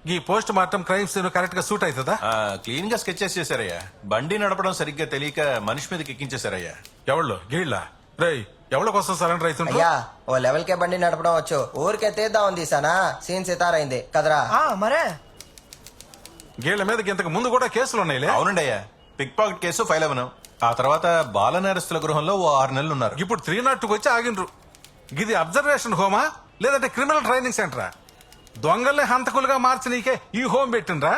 ఈ post mortem crime scene correct గా suit అవుతుందా? క్లీన్ గా స్కెచెస్ చేశారయ్యా. బండి నడపడం సరిగ్గా తెలియక మనిషి మీదకి ఎక్కించేశారయ్యా. ఎవళ్ళు గీళ్ళ రేయ్ ఎవళ్ళ కోసం సరెండర్ అవుతుండ్రు? అయ్యా ఓ లెవెల్ కే బండి నడపడం వచ్చు, ఊరికే తీద్దాం తీసానా సీన్ సితారైంది కదరా. మరే గీళ్ల మీద ఇంతకు ముందు కూడా కేసులు ఉన్నాయిలే. అవునండి అయ్యా, పిక్ పాకెట్ కేసు ఫైల్ అవ్వను. ఆ తర్వాత బాల నేరస్తుల గృహంలో ఓ 6 నెలలు ఉన్నారు. ఇప్పుడు 302 వచ్చి ఆగిండ్రు. ఇది అబ్జర్వేషన్ హోమా లేదంటే క్రిమినల్ ట్రైనింగ్ సెంటరా? దొంగల్ని హంతకులుగా మార్చి నీకే ఈ హోమ్ పెట్టిండ్రా?